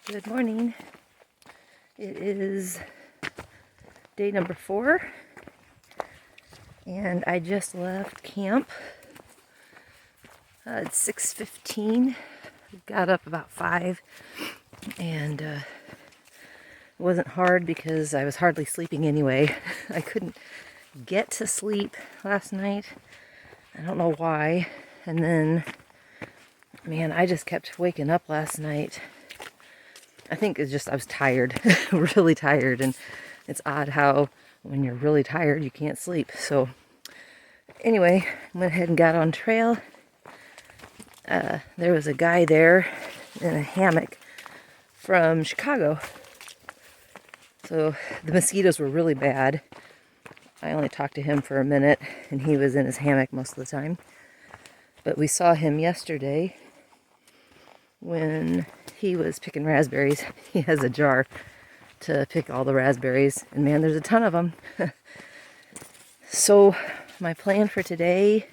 Good morning. It is day number 4 and I just left camp. It's 6:15. Got up about 5 and it wasn't hard because I was hardly sleeping anyway. I couldn't get to sleep last night. I don't know why. And then, man, I just kept waking up last night. I think it's just I was tired, really tired, and it's odd how when you're really tired you can't sleep. So anyway, went ahead and got on trail. There was a guy there in a hammock from Chicago. So the mosquitoes were really bad. I only talked to him for a minute and he was in his hammock most of the time. But we saw him yesterday when he was picking raspberries. He has a jar to pick all the raspberries, and man, there's a ton of them. So my plan for today,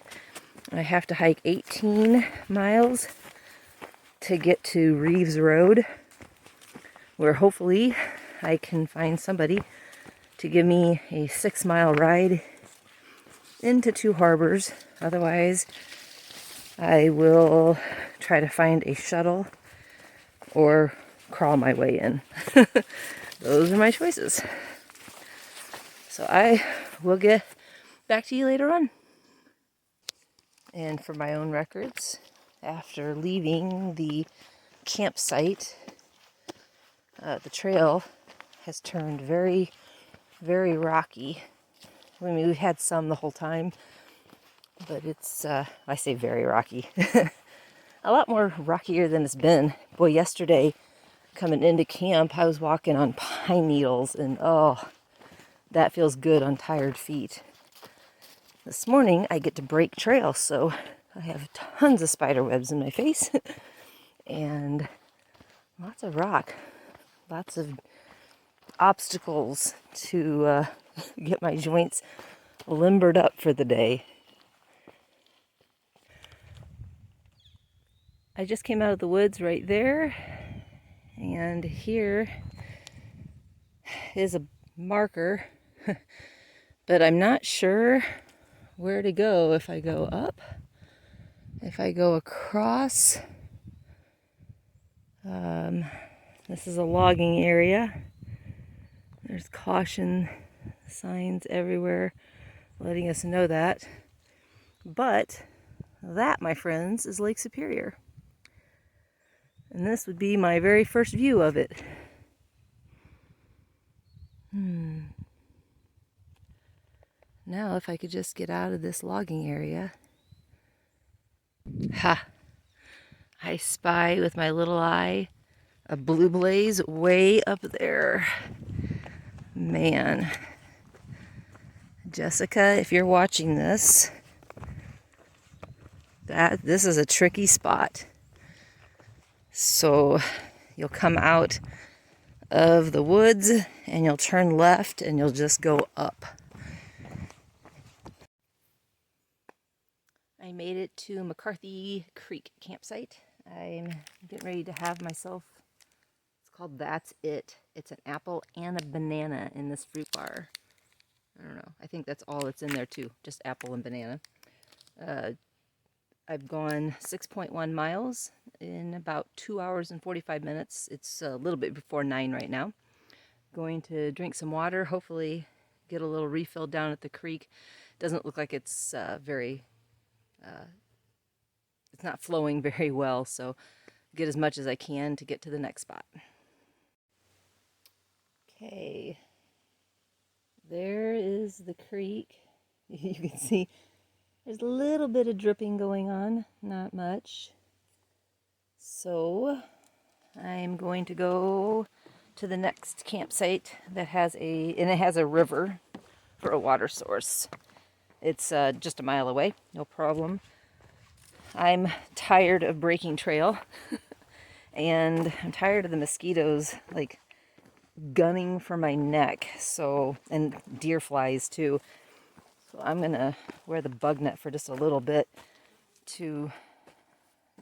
I have to hike 18 miles to get to Reeves Road, where hopefully I can find somebody to give me a 6-mile ride into Two Harbors. Otherwise, I will try to find a shuttle or crawl my way in. Those are my choices. So I will get back to you later on. And for my own records, after leaving the campsite, the trail has turned very, very rocky. I mean, we've had some the whole time, but it's, I say very rocky. A lot more rockier than it's been. Boy, yesterday, coming into camp, I was walking on pine needles, and oh, that feels good on tired feet. This morning, I get to break trail, so I have tons of spider webs in my face, and lots of rock, lots of obstacles to get my joints limbered up for the day. I just came out of the woods right there, and here is a marker, but I'm not sure where to go. If I go up, if I go across. This is a logging area. There's caution signs everywhere letting us know that. But that, my friends, is Lake Superior. And this would be my very first view of it. Now, if I could just get out of this logging area. Ha! I spy with my little eye a blue blaze way up there. Man. Jessica, if you're watching this, this is a tricky spot. So you'll come out of the woods and you'll turn left and you'll just go up. I made it to McCarthy Creek campsite. I'm getting ready to have myself, it's called That's It. It's an apple and a banana in this fruit bar. I don't know, I think that's all that's in there too, just apple and banana. I've gone 6.1 miles in about 2 hours and 45 minutes. It's a little bit before 9 right now. Going to drink some water, hopefully get a little refill down at the creek. Doesn't look like it's it's not flowing very well, so get as much as I can to get to the next spot. Okay, there is the creek. You can see there's a little bit of dripping going on, not much. So I'm going to go to the next campsite that has a river for a water source. It's just a mile away, no problem. I'm tired of breaking trail and I'm tired of the mosquitoes like gunning for my neck, so, and deer flies too. So I'm gonna wear the bug net for just a little bit to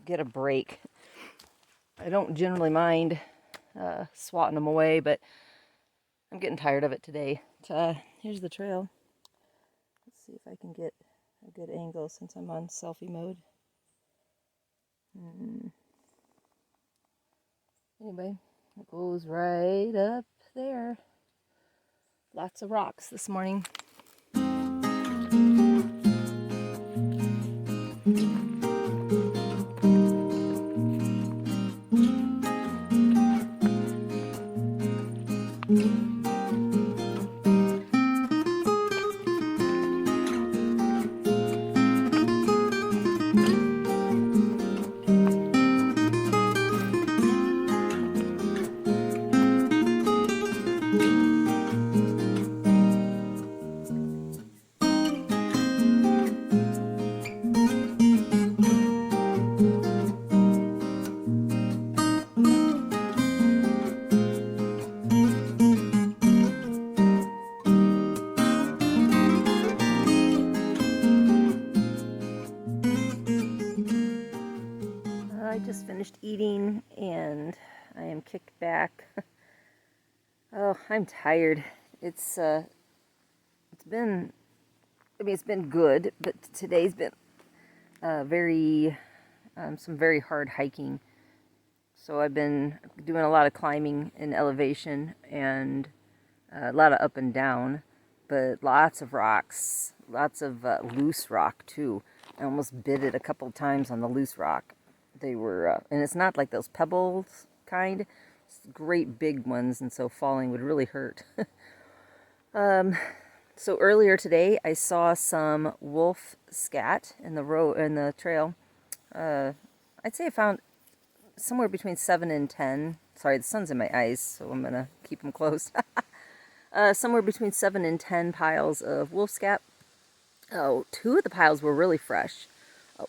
get a break. I don't generally mind swatting them away, but I'm getting tired of it today. Here's the trail. Let's see if I can get a good angle since I'm on selfie mode. Anyway, it goes right up there. Lots of rocks this morning. I just finished eating and I am kicked back. Oh, I'm tired. It's been good, but today's been some very hard hiking. So I've been doing a lot of climbing in elevation and a lot of up and down, but lots of rocks, lots of loose rock too. I almost bit it a couple times on the loose rock. They were, and it's not like those pebbles kind, it's great big ones, and so falling would really hurt. So earlier today, I saw some wolf scat in the trail. I'd say I found somewhere between 7 and 10. Sorry, the sun's in my eyes, so I'm gonna keep them closed. Somewhere between 7 and 10 piles of wolf scat. Oh, 2 of the piles were really fresh.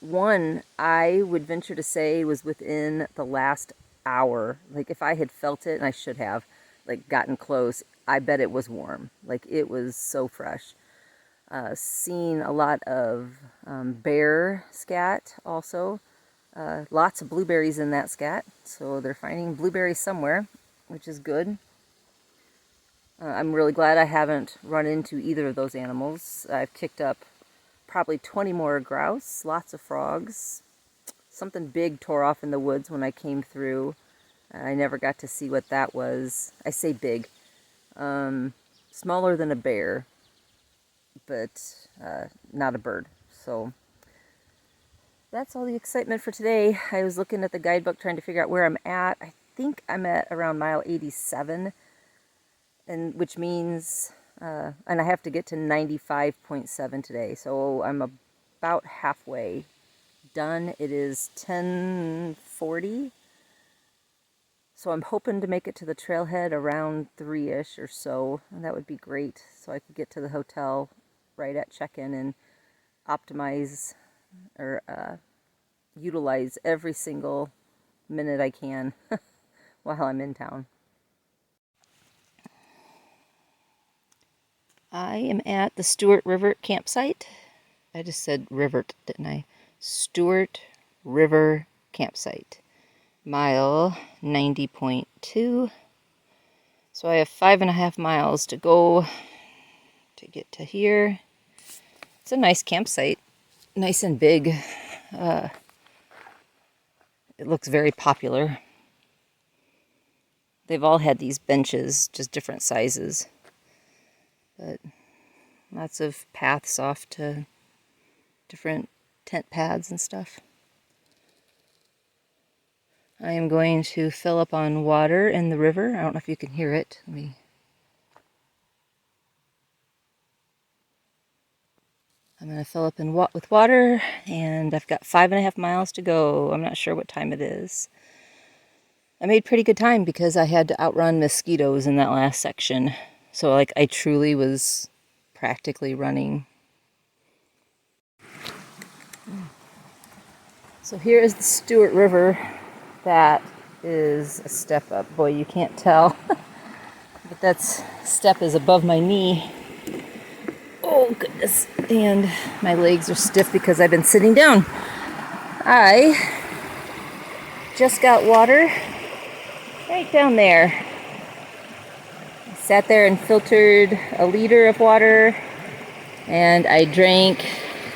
One, I would venture to say, was within the last hour. Like, if I had felt it, and I should have, like, gotten close, I bet it was warm. Like, it was so fresh. Seen a lot of bear scat also. Lots of blueberries in that scat, so they're finding blueberries somewhere, which is good. I'm really glad I haven't run into either of those animals. I've kicked up probably 20 more grouse, lots of frogs. Something big tore off in the woods when I came through. I never got to see what that was. I say big. Smaller than a bear, but not a bird. So that's all the excitement for today. I was looking at the guidebook trying to figure out where I'm at. I think I'm at around mile 87, and which means, and I have to get to 95.7 today, so I'm about halfway done. It is 10:40, so I'm hoping to make it to the trailhead around 3-ish or so, and that would be great, so I could get to the hotel right at check-in and optimize or utilize every single minute I can while I'm in town. I am at the Stewart River campsite. I just said Rivert, didn't I? Stewart River campsite. Mile 90.2. So I have 5.5 miles to go to get to here. It's a nice campsite. Nice and big. It looks very popular. They've all had these benches, just different sizes. But lots of paths off to different tent pads and stuff. I am going to fill up on water in the river. I don't know if you can hear it. I'm going to fill up with water, and I've got 5.5 miles to go. I'm not sure what time it is. I made pretty good time because I had to outrun mosquitoes in that last section. So, like, I truly was practically running. So here is the Stewart River. That is a step up. Boy, you can't tell. But that step is above my knee. Oh, goodness. And my legs are stiff because I've been sitting down. I just got water. Hey, right down there. I sat there and filtered a liter of water, and I drank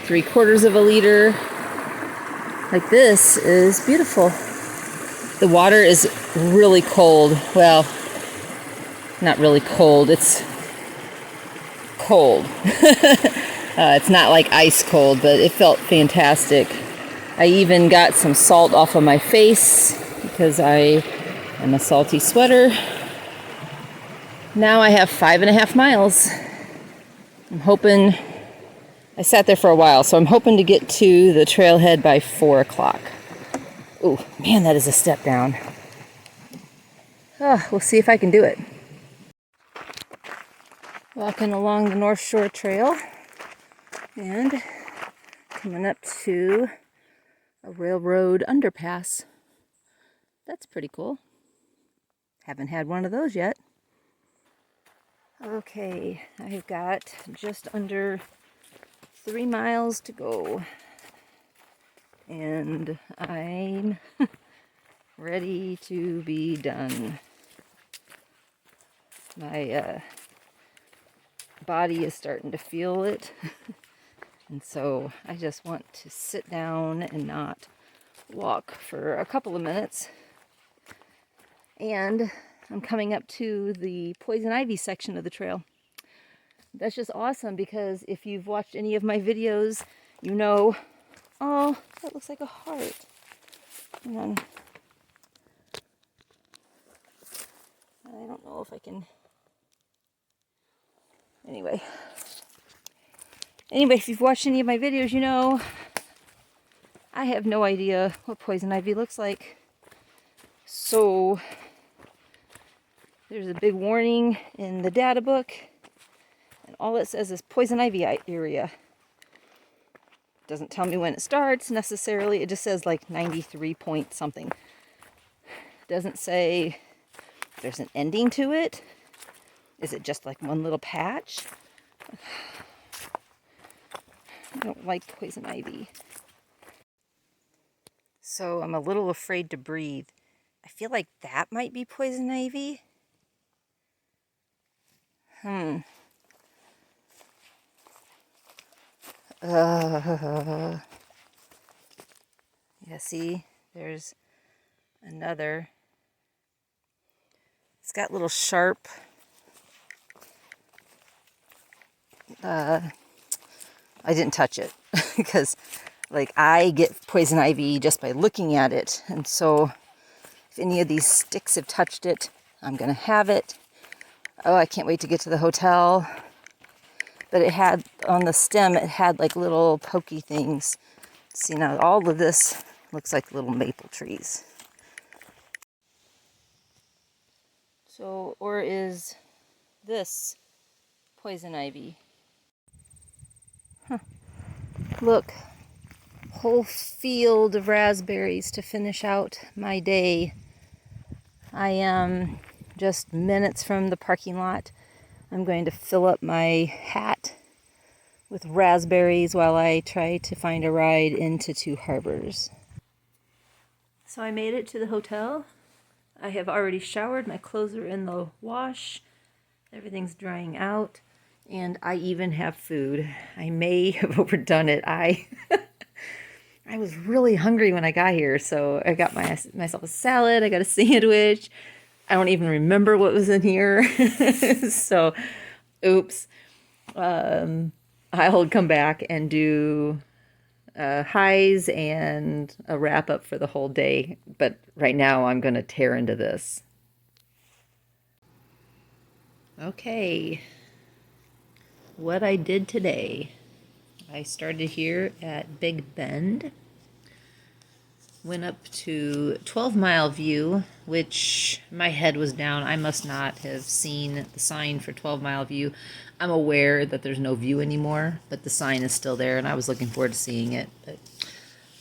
3/4 of a liter. Like, this is beautiful. The water is really cold. Well, not really cold. It's cold. It's not like ice cold, but it felt fantastic. I even got some salt off of my face because I am a salty sweater. Now I have 5.5 miles. I'm hoping, I sat there for a while, so I'm hoping to get to the trailhead by 4 o'clock. Oh, man, that is a step down. We'll see if I can do it. Walking along the North Shore Trail and coming up to a railroad underpass. That's pretty cool. Haven't had one of those yet. Okay, I've got just under 3 miles to go. And I'm ready to be done. My body is starting to feel it. And so I just want to sit down and not walk for a couple of minutes. And I'm coming up to the poison ivy section of the trail. That's just awesome because if you've watched any of my videos, you know, oh, that looks like a heart. Hang on. I don't know if I can. Anyway, if you've watched any of my videos, you know, I have no idea what poison ivy looks like. So there's a big warning in the data book, and all it says is poison ivy area. Doesn't tell me when it starts necessarily. It just says like 93 point something. Doesn't say if there's an ending to it. Is it just like one little patch? I don't like poison ivy. So I'm a little afraid to breathe. I feel like that might be poison ivy. Yeah, see, there's another. It's got little sharp I didn't touch it because like I get poison ivy just by looking at it, and so if any of these sticks have touched it, I'm gonna have it. Oh, I can't wait to get to the hotel. But it had on the stem, it had like little pokey things. See, now all of this looks like little maple trees. So, or is this poison ivy? Huh. Look, whole field of raspberries to finish out my day. I am just minutes from the parking lot. I'm going to fill up my hat with raspberries while I try to find a ride into Two Harbors. So I made it to the hotel. I have already showered. My clothes are in the wash. Everything's drying out. And I even have food. I may have overdone it. I was really hungry when I got here, so I got myself a salad. I got a sandwich. I don't even remember what was in here. So, oops. I'll come back and do highs and a wrap up for the whole day. But right now I'm going to tear into this. Okay. What I did today. I started here at Big Bend. Went up to 12 Mile View, which my head was down. I must not have seen the sign for 12 Mile View. I'm aware that there's no view anymore, but the sign is still there, and I was looking forward to seeing it. But,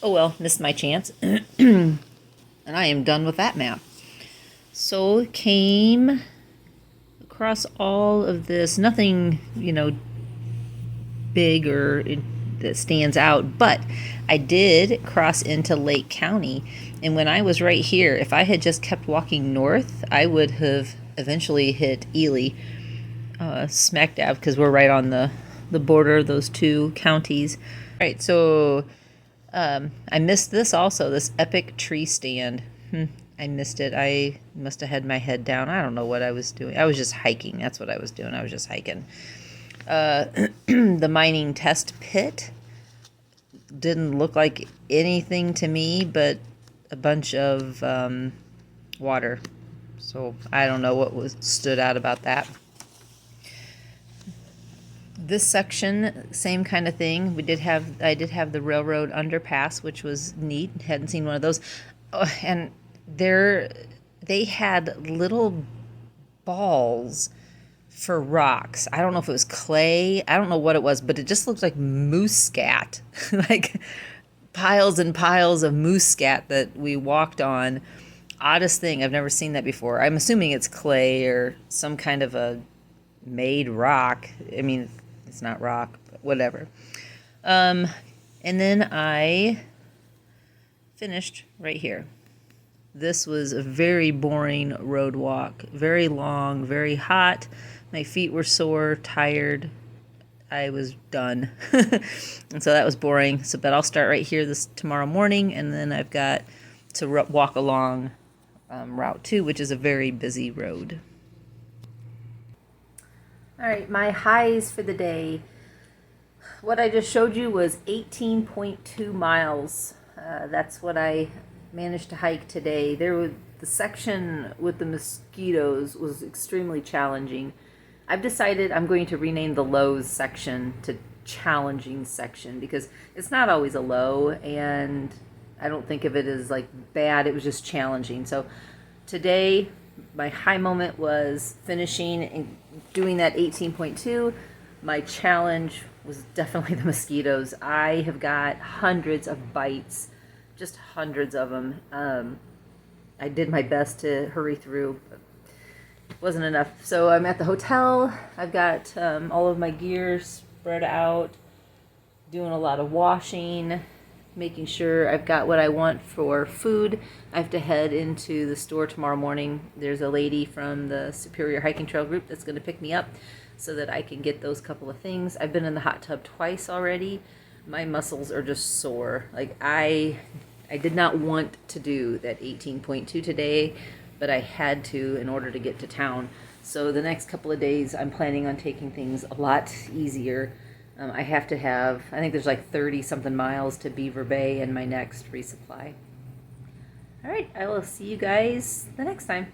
oh well, missed my chance. And I am done with that map. So came across all of this, nothing, big or that stands out. But I did cross into Lake County, and when I was right here, if I had just kept walking north, I would have eventually hit Ely, smack dab, because we're right on the border of those two counties. All right, so I missed this also, this epic tree stand. I missed it. I must have had my head down. I don't know what I was doing. I was just hiking. That's what I was doing. I was just hiking. The mining test pit didn't look like anything to me but a bunch of water. So I don't know what stood out about that. This section, same kind of thing. I did have the railroad underpass, which was neat. Hadn't seen one of those. Oh, and they had little balls for rocks. I don't know if it was clay. I don't know what it was, but it just looked like moose scat. Like piles and piles of moose scat that we walked on. Oddest thing. I've never seen that before. I'm assuming it's clay or some kind of a made rock. I mean, it's not rock, but whatever. And then I finished right here. This was a very boring road walk. Very long, very hot. My feet were sore, tired. I was done. And so that was boring. So, but I'll start right here tomorrow morning, and then I've got to walk along Route 2, which is a very busy road. All right, my highs for the day. What I just showed you was 18.2 miles. That's what I managed to hike today. The section with the mosquitoes was extremely challenging. I've decided I'm going to rename the lows section to challenging section because it's not always a low, and I don't think of it as like bad. It was just challenging. So today my high moment was finishing and doing that 18.2. My challenge was definitely the mosquitoes. I have got hundreds of bites, just hundreds of them. I did my best to hurry through, but it wasn't enough. So I'm at the hotel. I've got all of my gear spread out, doing a lot of washing, making sure I've got what I want for food. I have to head into the store tomorrow morning. There's a lady from the Superior Hiking Trail group that's going to pick me up so that I can get those couple of things. I've been in the hot tub twice already. My muscles are just sore. Like I did not want to do that 18.2 today, but I had to in order to get to town. So the next couple of days I'm planning on taking things a lot easier. I have to have, I think there's like 30 something miles to Beaver Bay and my next resupply. All right, I will see you guys the next time.